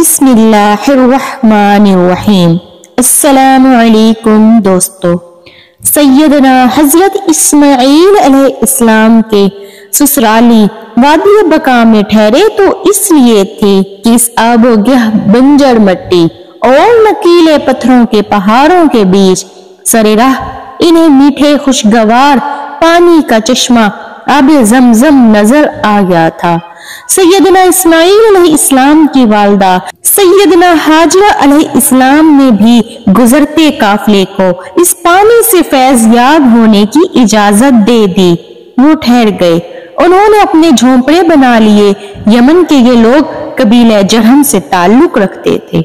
بسم اللہ الرحمن الرحیم۔ السلام علیکم دوستو، سیدنا حضرت اسماعیل علیہ السلام کے سسرالی وادی بقا میں ٹھہرے تو اس لیے تھے کہ اس آب و گہ بنجر مٹی اور نکیلے پتھروں کے پہاڑوں کے بیچ سر راہ انہیں میٹھے خوشگوار پانی کا چشمہ آب زمزم نظر آ گیا تھا۔ سیدنا اسماعیل علیہ السلام کی والدہ سیدنا حاجرہ علیہ السلام نے بھی گزرتے قافلے کو اس پانی سے فیض یاب ہونے کی اجازت دے دی۔ وہ ٹھہر گئے، انہوں نے اپنے جھونپڑے بنا لیے۔ یمن کے یہ لوگ قبیلہ جرہم سے تعلق رکھتے تھے۔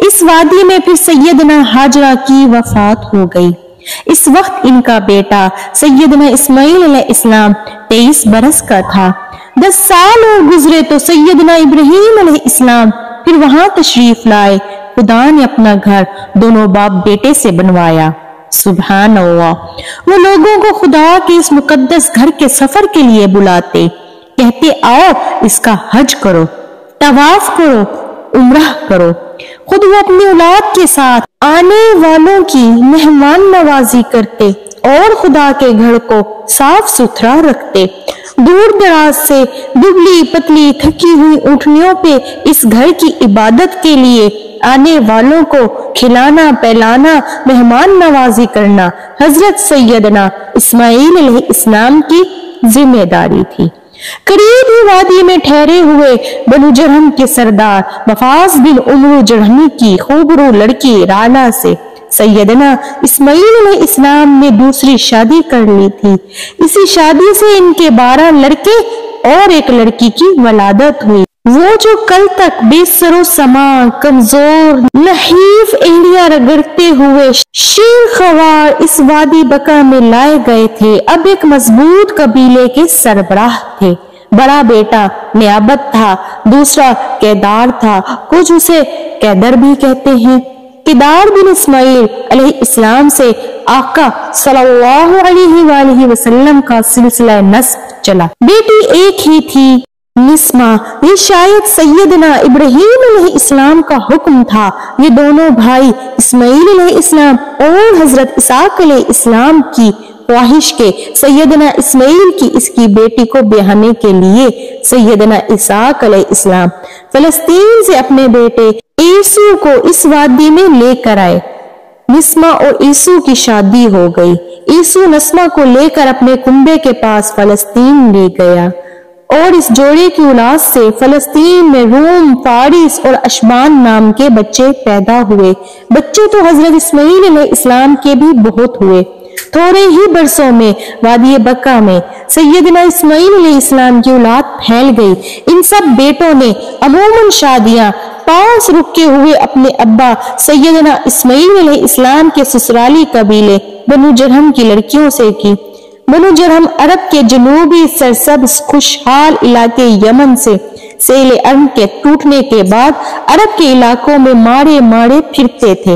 اس وادی میں پھر سیدنا حاجرہ کی وفات ہو گئی۔ اس وقت ان کا بیٹا سیدنا اسماعیل علیہ السلام 23 برس کا تھا۔ 10 سال اور گزرے تو سیدنا ابراہیم علیہ السلام پھر وہاں تشریف لائے۔ خدا نے اپنا گھر دونوں باپ بیٹے سے بنوایا۔ سبحان اللہ، وہ لوگوں کو خدا کے اس مقدس گھر کے سفر کے لیے بلاتے، کہتے آؤ اس کا حج کرو، طواف کرو، عمرہ کرو۔ خود وہ اپنی اولاد کے ساتھ آنے والوں کی مہمان نوازی کرتے اور خدا کے گھر کو صاف ستھرا رکھتے۔ دور دراز سے دبلی پتلی تھکی ہوئی اونٹنیوں پہ اس گھر کی عبادت کے لیے آنے والوں کو کھلانا پلانا، مہمان نوازی کرنا حضرت سیدنا اسماعیل علیہ السلام کی ذمہ داری تھی۔ قریب ہی وادی میں ٹھہرے ہوئے بنو جرہم کے سردار مفاز بن عمرو جرہمی کی خوبرو لڑکی رالا سے سیدنا اسماعیل علیہ السلام نے دوسری شادی کر لی تھی۔ اسی شادی سے ان کے 12 لڑکے اور ایک لڑکی کی ولادت ہوئی۔ وہ جو کل تک بے سر و سامان، کمزور، نحیف ایڑیاں رگڑتے ہوئے شیر خوار اس وادی بقا میں لائے گئے تھے، اب ایک مضبوط قبیلے کے سربراہ تھے۔ بڑا بیٹا نیابت تھا، دوسرا کیدار تھا، کچھ اسے کیدر بھی کہتے ہیں۔ کیدار بن اسماعیل علیہ السلام سے آقا صلی اللہ علیہ وآلہ وسلم کا سلسلہ نسب چلا۔ بیٹی ایک ہی تھی، نسمہ۔ یہ شاید سیدنا ابراہیم علیہ السلام کا حکم تھا۔ یہ دونوں بھائی اسماعیل علیہ السلام اور حضرت اسحاق علیہ السلام کی خواہش کے سیدنا اسماعیل کی اس کی بیٹی کو بیاہنے کے لیے سیدنا اسحاق علیہ السلام فلسطین سے اپنے بیٹے عیسو کو اس وادی میں لے کر آئے۔ نسمہ اور عیسو کی شادی ہو گئی۔ عیسو نسمہ کو لے کر اپنے کنبے کے پاس فلسطین لے گیا اور اس جوڑے کی اولاد سے فلسطین میں روم، فارس اور اشبان نام کے بچے پیدا ہوئے۔ بچے تو حضرت اسماعیل علیہ السلام کے بھی بہت ہوئے۔ تھوڑے ہی برسوں میں وادی بقا میں سیدنا اسماعیل علیہ السلام کی اولاد پھیل گئی۔ ان سب بیٹوں نے عموماً شادیاں پاس رکے ہوئے اپنے ابا سیدنا اسماعیل علیہ السلام کے سسرالی قبیلے بنو جرہم کی لڑکیوں سے کی۔ بنو جرہم عرب کے جنوبی سرسبز خوشحال علاقے یمن سے سیل ارم کے ٹوٹنے کے بعد عرب کے علاقوں میں مارے پھرتے تھے۔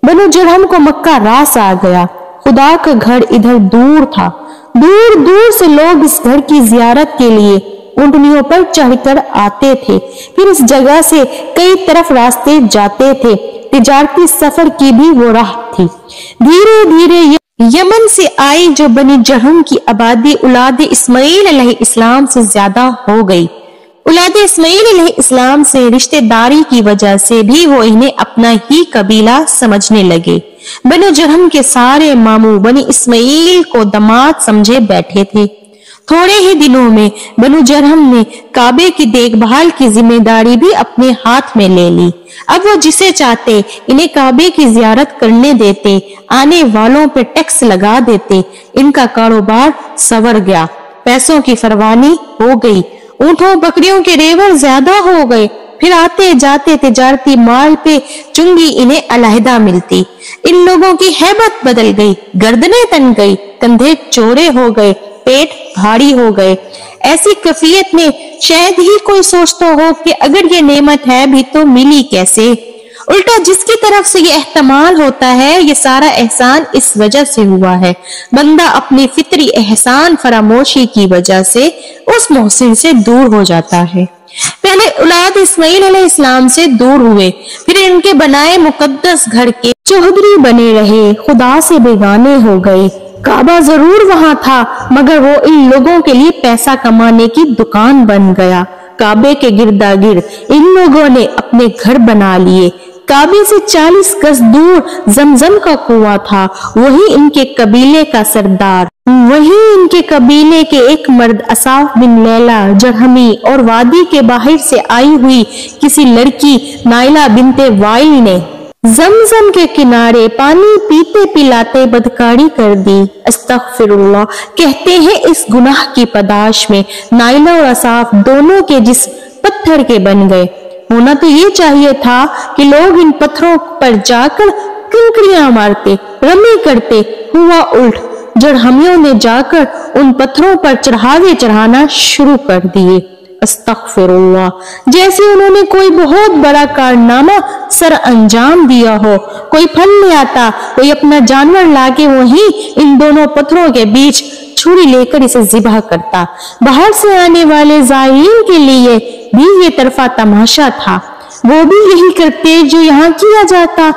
بنو جرہم کو مکہ راس آ گیا۔ خدا کا گھر ادھر دور تھا، دور دور سے لوگ اس گھر کی زیارت کے لیے اونٹنیوں پر چڑھ کر آتے تھے۔ پھر اس جگہ سے کئی طرف راستے جاتے تھے، تجارتی سفر کی بھی وہ راہ تھی۔ دھیرے دھیرے یمن سے آئی جو بنی جرہم کی آبادی اولاد اسماعیل علیہ السلام سے زیادہ ہو گئی۔ اولاد اسماعیل علیہ السلام سے رشتہ داری کی وجہ سے بھی وہ انہیں اپنا ہی قبیلہ سمجھنے لگے۔ بنو جرہم کے سارے ماموں بنی اسماعیل کو داماد سمجھے بیٹھے تھے۔ تھوڑے ہی دنوں میں بنو جرہم نے کعبے کی دیکھ بھال کی ذمہ داری بھی اپنے ہاتھ میں لے لی۔ اب وہ جسے چاہتے انہیں کعبے کی زیارت کرنے دیتے، آنے والوں پہ ٹیکس لگا دیتے۔ ان کا کاروبار سنور گیا، پیسوں کی فراوانی ہو گئی، اونٹوں بکریوں کے ریوڑ زیادہ ہو گئے۔ پھر آتے جاتے تجارتی مال پہ چنگی انہیں علیحدہ ملتی۔ ان لوگوں کی ہیبت بدل گئی، گردنیں تن گئی، کندھے چوڑے ہو گئے، پیٹ بھاری ہو گئے۔ ایسی کیفیت میں شاید ہی کوئی سوچتا ہو کہ اگر یہ نعمت ہے بھی تو ملی کیسے۔ الٹا جس کی طرف سے یہ احتمال ہوتا ہے یہ سارا احسان اس وجہ سے ہوا ہے، بندہ اپنی فطری احسان فراموشی کی وجہ سے اس محسن سے دور ہو جاتا ہے۔ पहले औलाद इस्माइल अलैहिस्सलाम से दूर हुए, फिर इनके बनाए मुकद्दस घर के चौधरी बने रहे, खुदा से बेगाने हो गए। काबा जरूर वहां था, मगर वो इन लोगों के लिए पैसा कमाने की दुकान बन गया। काबे के गिरदा गिर्द इन लोगों ने अपने घर बना लिए। काबे से 40 गज दूर जमजम का कुआं था, वही इनके कबीले का सरदार, वही इनके कबीले के एक मर्द असाफ बिन लैला जरहमी और वादी के बाहर से आई हुई किसी लड़की नाइला बिनते वाइल ने जमजम के किनारे पानी पीते पिलाते बदकारी कर दी। अस्तगफिरुल्लाह। कहते हैं इस गुनाह की पदाश में नाइला और असाफ दोनों के जिस्म पत्थर के बन गए। होना तो ये चाहिए था कि लोग इन पत्थरों पर जाकर किंकरियां मारते, रमी करते। हुआ उल्ट, जरहमियों ने जाकर उन पत्थरों पर चढ़ावे चढ़ाना शुरू कर दिए। अस्तगफिरुल्लाह। जैसे उन्होंने कोई बहुत बड़ा कारनामा सर अंजाम दिया हो। कोई फल ले आता, कोई अपना जानवर लाके वहीं इन दोनों पत्थरों के बीच छुरी लेकर इसे ज़िबह करता। बाहर से आने वाले ज़ायरीन के लिए भी ये तरफा तमाशा था। वो भी यही करते जो यहाँ किया जाता।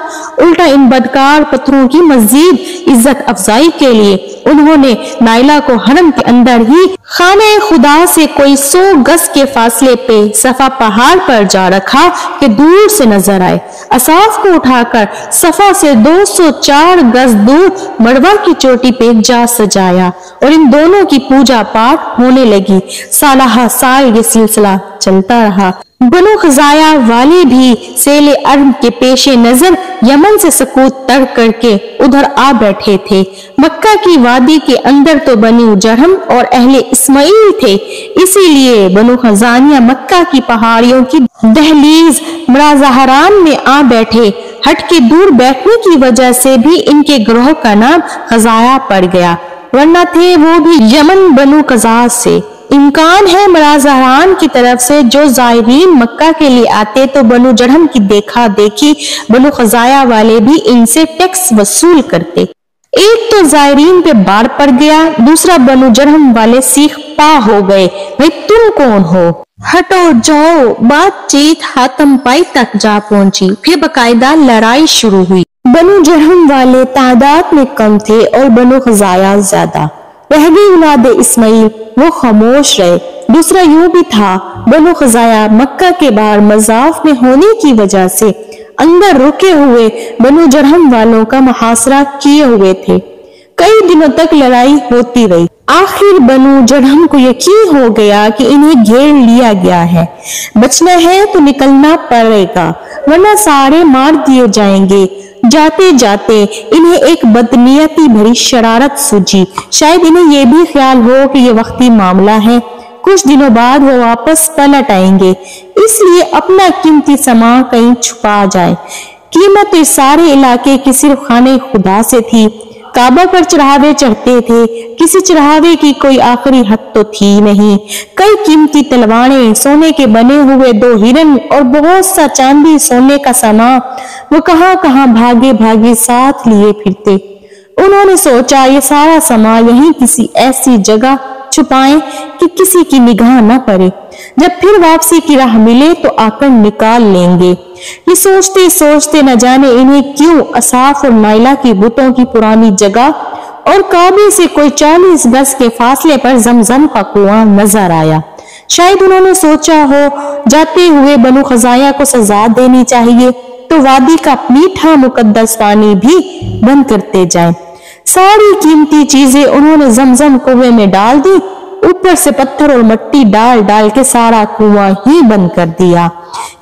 उल्टा इन बदकार पत्थरों की मजीद इज्जत अफजाई के लिए उन्होंने नाइला को हरम के अंदर ही खाने खुदा से कोई 100 गज के फासले पे सफा पहाड़ पर जा रखा कि दूर से नजर आए। असाफ को उठाकर सफा से 204 गज दूर मड़वा की चोटी पे जा सजाया और इन दोनों की पूजा पाठ होने लगी। सालाहा साल ये सिलसिला चलता रहा। बनु खजाया वाले भी सेले अरब के पेशे नजर यमन से सकूत तर करके उधर आ बैठे थे। मक्का की वादी के अंदर तो बनु जरहम और अहले इस्माइल थे, इसीलिए बनु खजानिया मक्का की पहाड़ियों की दहलीज मराजहरान में आ बैठे। हट के दूर बैठने की वजह से भी इनके ग्रोह का नाम खजाया पड़ गया, वरना थे वो भी यमन बनु कजा से। इम्कान है मराजहरान की तरफ से जो ज़ायरीन मक्का के लिए आते तो बनु जरहम की देखा देखी बनु खजाया वाले भी इनसे टैक्स वसूल करते। एक तो ज़ायरीन पे बाढ़ पड़ गया, दूसरा बनु जरहम वाले सीख पा हो गए, भाई तुम कौन हो, हटो जाओ। बातचीत हाथम पाई तक जा पहुंची, फिर बकायदा लड़ाई शुरू हुई। बनु जरहम वाले तादाद में कम थे और बनु खजाया ज्यादा। रह गई औलाद इस्माइल, वो खामोश रहे। दूसरा यूं भी था, बनु खजाया मक्का के बाहर मजाफ में होने की वजह से अंदर रुके हुए बनु जरहम वालों का मुहासरा किए हुए थे। कई दिनों तक लड़ाई होती रही। आखिर बनु जरहम को यकीन हो गया कि इन्हें घेर लिया गया है, बचना है तो निकलना पड़ेगा, वरना सारे मार दिए जाएंगे। जाते जाते इन्हें एक बदनीयती भरी शरारत सूझी। शायद इन्हें यह भी ख्याल हो कि ये वक्ती मामला है, कुछ दिनों बाद वो वापस पलट आएंगे, इसलिए अपना कीमती सामान कहीं छुपा जाए। कीमत इस सारे इलाके की सिर्फ खाने खुदा से थी। काबा पर चढ़ावे चढ़ते थे, किसी चढ़ावे की कोई आखिरी हद तो थी नहीं। कई कीमती तलवारें, सोने के बने हुए 2 हिरन और बहुत सा चांदी सोने का सामान वो कहां कहां भागे भागे साथ लिए फिरते। उन्होंने सोचा ये सारा सामान यहीं किसी ऐसी जगह छुपाएं कि किसी की निगाह न पड़े, जब फिर वापसी की राह मिले तो आकर निकाल लेंगे। ये सोचते सोचते न जाने इन्हें क्यों असाफ और नाइला की बुतों की पुरानी जगह और काबे से कोई 40 गज के फासले पर जमजम का कुआं नजर आया। शायद उन्होंने सोचा हो जाते हुए बनु खजाया को सजा देनी चाहिए तो वादी का मीठा मुकद्दस पानी भी बंद करते जाएं। सारी कीमती चीजें उन्होंने जमजम कुएं में डाल दी, ऊपर से पत्थर और मिट्टी डाल डाल के सारा कुआं ही बंद कर दिया।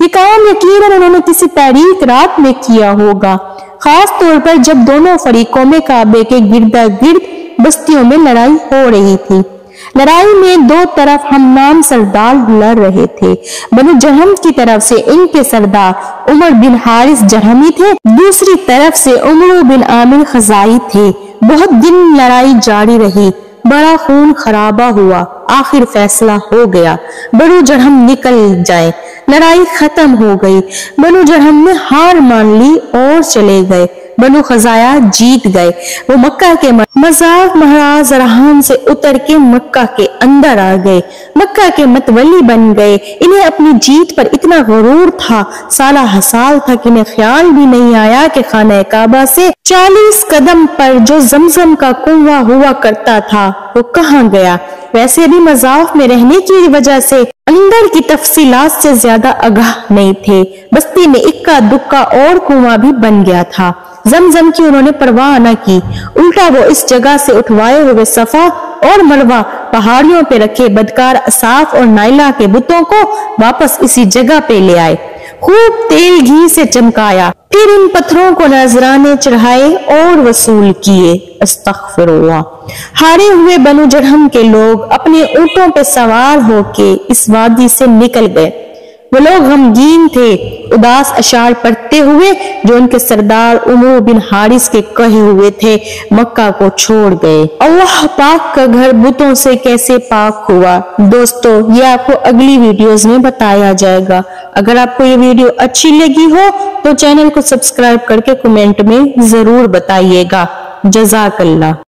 ये काम यकीनन उन्होंने किसी तारीख रात में किया होगा, खास तौर पर जब दोनों फरीकों में काबे के गिरदा गिर्द बस्तियों में लड़ाई हो रही थी। लड़ाई में 2 तरफ हमनाम सरदार लड़ रहे थे। बनु जरहम की तरफ से इनके सरदार उमर बिन हारिस जरहमी थे, दूसरी तरफ से उमर बिन आमिर खजाई थे। बहुत दिन लड़ाई जारी रही, बड़ा खून खराबा हुआ, आखिर फैसला हो गया बनु जरहम निकल जाए। लड़ाई खत्म हो गई। बनु जरहम ने हार मान ली और चले गए। बनु खज़ाया जीत गए। वो मक्का के मज़ाफ महाराज रहान से उतर के मक्का के अंदर आ गए, मक्का के मतवली बन गए। इन्हें अपनी जीत पर इतना गुरूर था, साला हसाल था कि इन्हें ख्याल भी नहीं आया कि खाना काबा से 40 कदम पर जो जमजम का कुआं हुआ करता था वो कहाँ गया। वैसे भी मज़ाफ में रहने की वजह से अंदर की तफसीलात से ज्यादा आगाह नहीं थे। बस्ती में इक्का दुक्का और कुआं भी बन गया था। जमजम की उन्होंने परवाह न की, उल्टा वो इस जगह से उठवाए हुए सफा और मरवा पहाड़ियों पे रखे बदकार असाफ और नाइला के बुतों को वापस इसी जगह पे ले आए, खूब तेल घी से चमकाया, फिर इन पत्थरों को नजराने चढ़ाए और वसूल किए। अस्तगफिरुल्लाह। हारे हुए बनु जरहम के लोग अपने ऊंटों पे सवार होके इस वादी से निकल गए। वो लोग गमगीन थे, उदास अशार पढ़ते हुए जो उनके सरदार उमर बिन हारिस के कहे हुए थे, मक्का को छोड़ गए। अल्लाह पाक का घर बुतों से कैसे पाक हुआ, दोस्तों ये आपको अगली वीडियोस में बताया जाएगा। अगर आपको ये वीडियो अच्छी लगी हो तो चैनल को सब्सक्राइब करके कमेंट में जरूर बताइएगा। जज़ाकल्लाह।